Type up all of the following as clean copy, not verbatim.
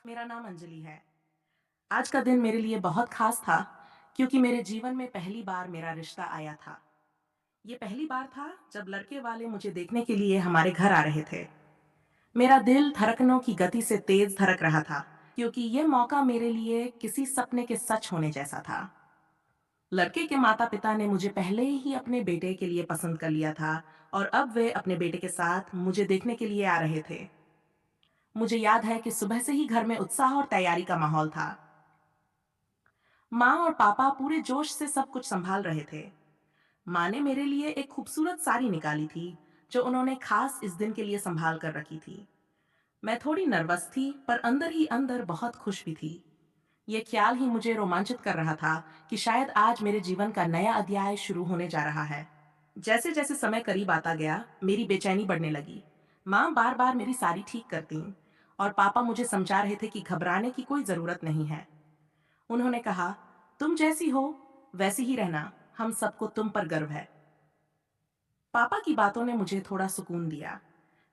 मेरा नाम अंजलि है। आज का दिन मेरे लिए बहुत खास था क्योंकि मेरे जीवन में पहली बार मेरा रिश्ता आया था। ये पहली बार था जब लड़के वाले मुझे देखने के लिए हमारे घर आ रहे थे। मेरा दिल धड़कनों की गति से तेज धड़क रहा था क्योंकि ये मौका मेरे लिए किसी सपने के सच होने जैसा था। लड़के के माता पिता ने मुझे पहले ही अपने बेटे के लिए पसंद कर लिया था और अब वे अपने बेटे के साथ मुझे देखने के लिए आ रहे थे। मुझे याद है कि सुबह से ही घर में उत्साह और तैयारी का माहौल था। माँ और पापा पूरे जोश से सब कुछ संभाल रहे थे। माँ ने मेरे लिए एक खूबसूरत साड़ी निकाली थी जो उन्होंने खास इस दिन के लिए संभाल कर रखी थी। मैं थोड़ी नर्वस थी पर अंदर ही अंदर बहुत खुश भी थी। ये ख्याल ही मुझे रोमांचित कर रहा था कि शायद आज मेरे जीवन का नया अध्याय शुरू होने जा रहा है। जैसे जैसे समय करीब आता गया मेरी बेचैनी बढ़ने लगी। माँ बार बार मेरी साड़ी ठीक करती और पापा मुझे समझा रहे थे कि घबराने की कोई जरूरत नहीं है। उन्होंने कहा, तुम जैसी हो वैसी ही रहना, हम सबको तुम पर गर्व है। पापा की बातों ने मुझे थोड़ा सुकून दिया।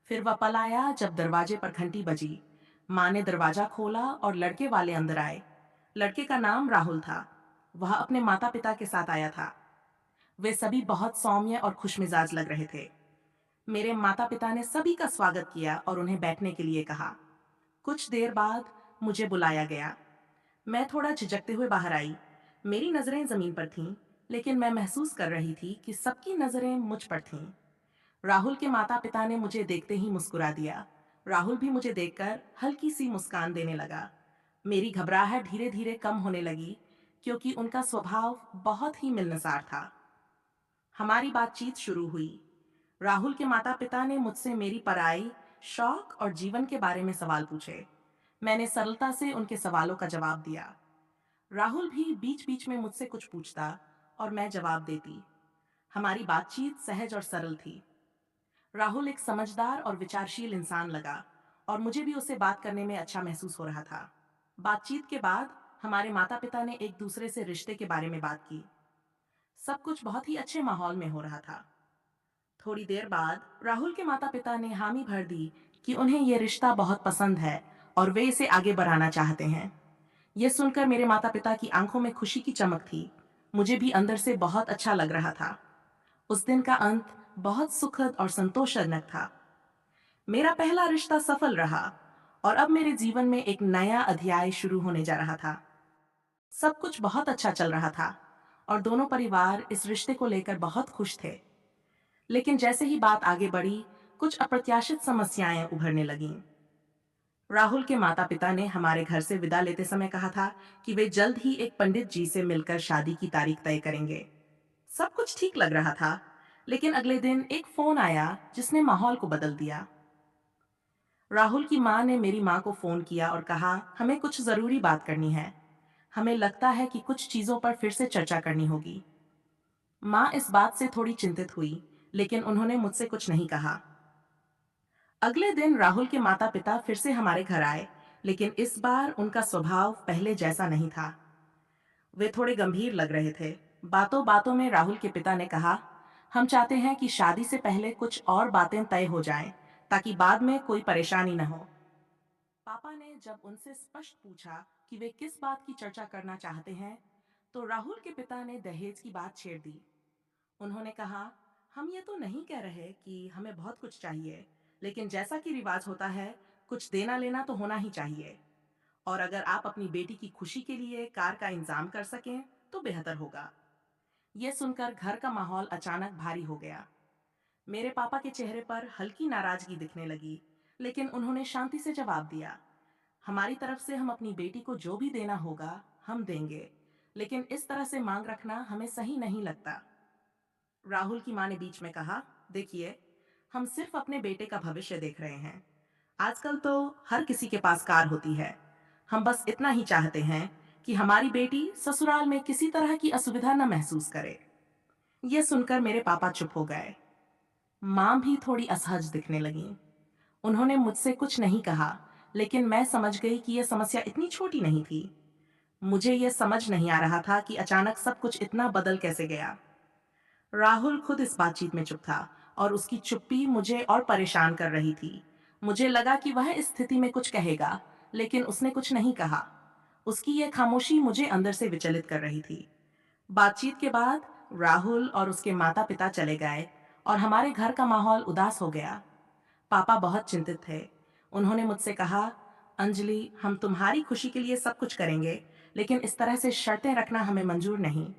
फिर वह पल आया जब दरवाजे पर घंटी बजी। माँ ने दरवाजा खोला और लड़के वाले अंदर आए। लड़के का नाम राहुल था। वह अपने माता पिता के साथ आया था। वे सभी बहुत सौम्य और खुशमिजाज लग रहे थे। मेरे माता पिता ने सभी का स्वागत किया और उन्हें बैठने के लिए कहा। कुछ देर बाद मुझे बुलाया गया। मैं थोड़ा झिझकते हुए बाहर आई। मेरी नजरें जमीन पर थीं, लेकिन मैं महसूस कर रही थी कि सबकी नजरें मुझ पर थीं। राहुल के माता-पिता ने मुझे देखते ही मुस्कुरा दिया। राहुल भी मुझे देखकर हल्की सी मुस्कान देने लगा। मेरी घबराहट धीरे-धीरे कम होने लगी, क्योंकि उनका स्वभाव बहुत ही मिलनसार था। हमारी बातचीत शुरू हुई। राहुल के माता-पिता ने मुझसे मेरी पढ़ाई, शौक और जीवन के बारे में सवाल पूछे। मैंने सरलता से उनके सवालों का जवाब दिया। राहुल भी बीच-बीच में मुझसे कुछ पूछता और मैं जवाब देती। हमारी बातचीत सहज और सरल थी। राहुल एक समझदार और विचारशील इंसान लगा और मुझे भी उससे बात करने में अच्छा महसूस हो रहा था। बातचीत के बाद हमारे माता-पिता ने एक दूसरे से रिश्ते के बारे में बात की। सब कुछ बहुत ही अच्छे माहौल में हो रहा था। थोड़ी देर बाद राहुल के माता-पिता ने हामी भर दी कि उन्हें ये रिश्ता बहुत पसंद है और वे इसे आगे बढ़ाना चाहते हैं। यह सुनकर मेरे माता-पिता की आंखों में खुशी की चमक थी। मुझे भी अंदर से बहुत अच्छा लग रहा था। उस दिन का अंत बहुत सुखद और संतोषजनक था। मेरा पहला रिश्ता सफल रहा और अब मेरे जीवन में एक नया अध्याय शुरू होने जा रहा था। सब कुछ बहुत अच्छा चल रहा था और दोनों परिवार इस रिश्ते को लेकर बहुत खुश थे। लेकिन जैसे ही बात आगे बढ़ी, कुछ अप्रत्याशित समस्याएं उभरने लगीं। राहुल के माता-पिता ने हमारे घर से विदा लेते समय कहा था कि वे जल्द ही एक पंडित जी से मिलकर शादी की तारीख तय करेंगे। सब कुछ ठीक लग रहा था, लेकिन अगले दिन एक फोन आया जिसने माहौल को बदल दिया। राहुल की माँ ने मेरी माँ को फोन किया और कहा, हमें कुछ जरूरी बात करनी है। हमें लगता है कि कुछ चीजों पर फिर से चर्चा करनी होगी। माँ इस बात से थोड़ी चिंतित हुई, लेकिन उन्होंने मुझसे कुछ नहीं कहा। अगले दिन राहुल के माता-पिता फिर से हमारे घर आए, लेकिन इस बार उनका स्वभाव पहले जैसा नहीं था। वे थोड़े गंभीर लग रहे थे। बातों बातों में राहुल के पिता ने कहा, हम चाहते हैं कि शादी से पहले कुछ और बातें तय हो जाएं, ताकि बाद में कोई परेशानी न हो। पापा ने जब उनसे स्पष्ट पूछा कि वे किस बात की चर्चा करना चाहते हैं, तो राहुल के पिता ने दहेज की बात छेड़ दी। उन्होंने कहा, हम ये तो नहीं कह रहे कि हमें बहुत कुछ चाहिए, लेकिन जैसा कि रिवाज होता है, कुछ देना लेना तो होना ही चाहिए। और अगर आप अपनी बेटी की खुशी के लिए कार का इंतजाम कर सकें, तो बेहतर होगा। ये सुनकर घर का माहौल अचानक भारी हो गया। मेरे पापा के चेहरे पर हल्की नाराजगी दिखने लगी, लेकिन उन्होंने शांति से जवाब दिया, हमारी तरफ से हम अपनी बेटी को जो भी देना होगा, हम देंगे, लेकिन इस तरह से मांग रखना हमें सही नहीं लगता। राहुल की माँ ने बीच में कहा, देखिए, हम सिर्फ अपने बेटे का भविष्य देख रहे हैं। आजकल तो हर किसी के पास कार होती है। हम बस इतना ही चाहते हैं कि हमारी बेटी ससुराल में किसी तरह की असुविधा न महसूस करे। यह सुनकर मेरे पापा चुप हो गए। माँ भी थोड़ी असहज दिखने लगी। उन्होंने मुझसे कुछ नहीं कहा, लेकिन मैं समझ गई कि यह समस्या इतनी छोटी नहीं थी। मुझे यह समझ नहीं आ रहा था कि अचानक सब कुछ इतना बदल कैसे गया। राहुल खुद इस बातचीत में चुप था और उसकी चुप्पी मुझे और परेशान कर रही थी। मुझे लगा कि वह इस स्थिति में कुछ कहेगा, लेकिन उसने कुछ नहीं कहा। उसकी यह खामोशी मुझे अंदर से विचलित कर रही थी। बातचीत के बाद राहुल और उसके माता-पिता चले गए और हमारे घर का माहौल उदास हो गया। पापा बहुत चिंतित थे। उन्होंने मुझसे कहा, अंजलि, हम तुम्हारी खुशी के लिए सब कुछ करेंगे, लेकिन इस तरह से शर्तें रखना हमें मंजूर नहीं।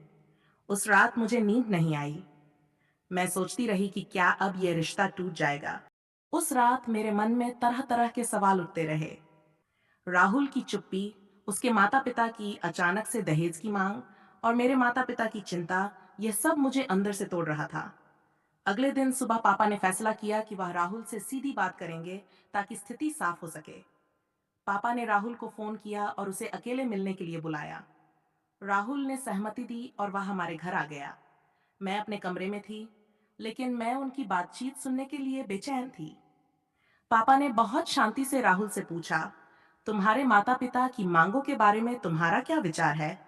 उस रात मुझे नींद नहीं आई। मैं सोचती रही कि क्या अब ये रिश्ता टूट जाएगा। उस रात मेरे मन में तरह-तरह के सवाल उठते रहे। राहुल की चुप्पी, उसके माता-पिता की अचानक से दहेज की मांग और मेरे माता-पिता की चिंता, यह सब मुझे अंदर से तोड़ रहा था। अगले दिन सुबह पापा ने फैसला किया कि वह राहुल से सीधी बात करेंगे ताकि स्थिति साफ हो सके। पापा ने राहुल को फोन किया और उसे अकेले मिलने के लिए बुलाया। राहुल ने सहमति दी और वह हमारे घर आ गया। मैं अपने कमरे में थी, लेकिन मैं उनकी बातचीत सुनने के लिए बेचैन थी। पापा ने बहुत शांति से राहुल से पूछा, तुम्हारे माता-पिता की मांगों के बारे में तुम्हारा क्या विचार है?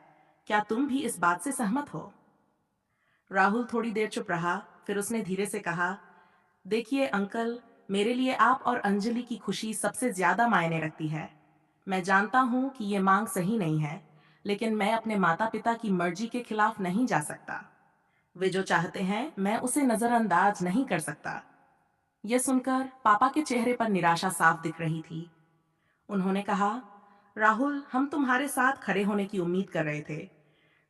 क्या तुम भी इस बात से सहमत हो? राहुल थोड़ी देर चुप रहा, फिर उसने धीरे से कहा, देखिए अंकल, मेरे लिए आप और अंजलि की खुशी सबसे ज्यादा मायने रखती है। मैं जानता हूँ कि ये मांग सही नहीं है, लेकिन मैं अपने माता-पिता की मर्जी के खिलाफ नहीं जा सकता। वे जो चाहते हैं, मैं उसे नजरअंदाज नहीं कर सकता। यह सुनकर पापा के चेहरे पर निराशा साफ दिख रही थी। उन्होंने कहा, राहुल, हम तुम्हारे साथ खड़े होने की उम्मीद कर रहे थे।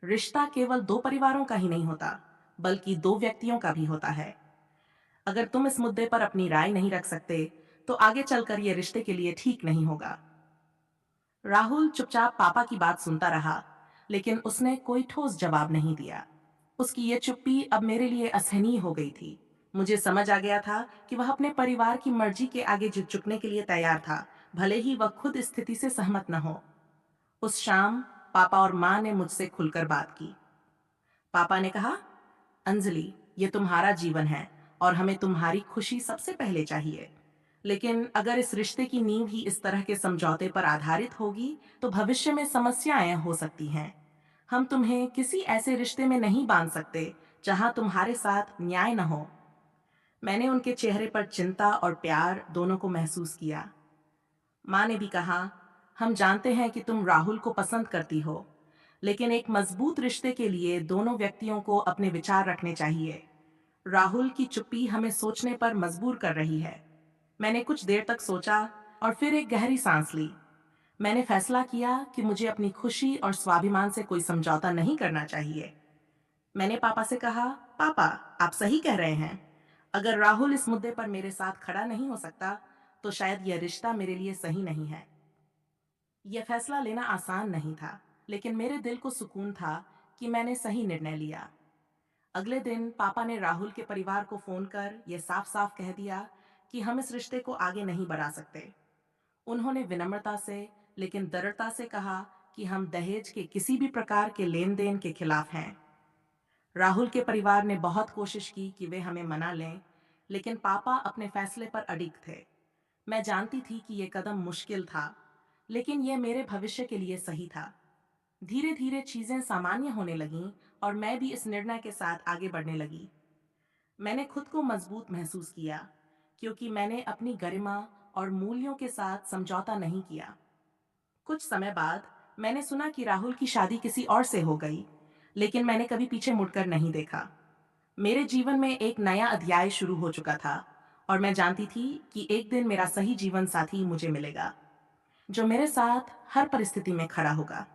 रिश्ता केवल दो परिवारों का ही नहीं होता, बल्कि दो व्यक्तियों का भी होता है। अगर तुम इस मुद्दे पर अपनी राय नहीं रख सकते, तो आगे चलकर ये रिश्ते के लिए ठीक नहीं होगा। राहुल चुपचाप पापा की बात सुनता रहा, लेकिन उसने कोई ठोस जवाब नहीं दिया। उसकी ये चुप्पी अब मेरे लिए असहनीय हो गई थी। मुझे समझ आ गया था कि वह अपने परिवार की मर्जी के आगे झुकने के लिए तैयार था, भले ही वह खुद इस स्थिति से सहमत न हो। उस शाम पापा और माँ ने मुझसे खुलकर बात की। पापा ने कहा, अंजलि, ये तुम्हारा जीवन है और हमें तुम्हारी खुशी सबसे पहले चाहिए। लेकिन अगर इस रिश्ते की नींव ही इस तरह के समझौते पर आधारित होगी, तो भविष्य में समस्याएं हो सकती हैं। हम तुम्हें किसी ऐसे रिश्ते में नहीं बांध सकते जहां तुम्हारे साथ न्याय न हो। मैंने उनके चेहरे पर चिंता और प्यार दोनों को महसूस किया। माँ ने भी कहा, हम जानते हैं कि तुम राहुल को पसंद करती हो, लेकिन एक मजबूत रिश्ते के लिए दोनों व्यक्तियों को अपने विचार रखने चाहिए। राहुल की चुप्पी हमें सोचने पर मजबूर कर रही है। मैंने कुछ देर तक सोचा और फिर एक गहरी सांस ली। मैंने फैसला किया कि मुझे अपनी खुशी और स्वाभिमान से कोई समझौता नहीं करना चाहिए। मैंने पापा से कहा, पापा, आप सही कह रहे हैं। अगर राहुल इस मुद्दे पर मेरे साथ खड़ा नहीं हो सकता, तो शायद यह रिश्ता मेरे लिए सही नहीं है। यह फैसला लेना आसान नहीं था, लेकिन मेरे दिल को सुकून था कि मैंने सही निर्णय लिया। अगले दिन पापा ने राहुल के परिवार को फोन कर यह साफ साफ कह दिया कि हम इस रिश्ते को आगे नहीं बढ़ा सकते। उन्होंने विनम्रता से लेकिन दृढ़ता से कहा कि हम दहेज के किसी भी प्रकार के लेन देन के खिलाफ हैं। राहुल के परिवार ने बहुत कोशिश की कि वे हमें मना लें, लेकिन पापा अपने फैसले पर अडिग थे। मैं जानती थी कि यह कदम मुश्किल था, लेकिन यह मेरे भविष्य के लिए सही था। धीरे धीरे चीजें सामान्य होने लगीं और मैं भी इस निर्णय के साथ आगे बढ़ने लगी। मैंने खुद को मजबूत महसूस किया, क्योंकि मैंने अपनी गरिमा और मूल्यों के साथ समझौता नहीं किया। कुछ समय बाद मैंने सुना कि राहुल की शादी किसी और से हो गई, लेकिन मैंने कभी पीछे मुड़कर नहीं देखा। मेरे जीवन में एक नया अध्याय शुरू हो चुका था और मैं जानती थी कि एक दिन मेरा सही जीवन साथी मुझे मिलेगा, जो मेरे साथ हर परिस्थिति में खड़ा होगा।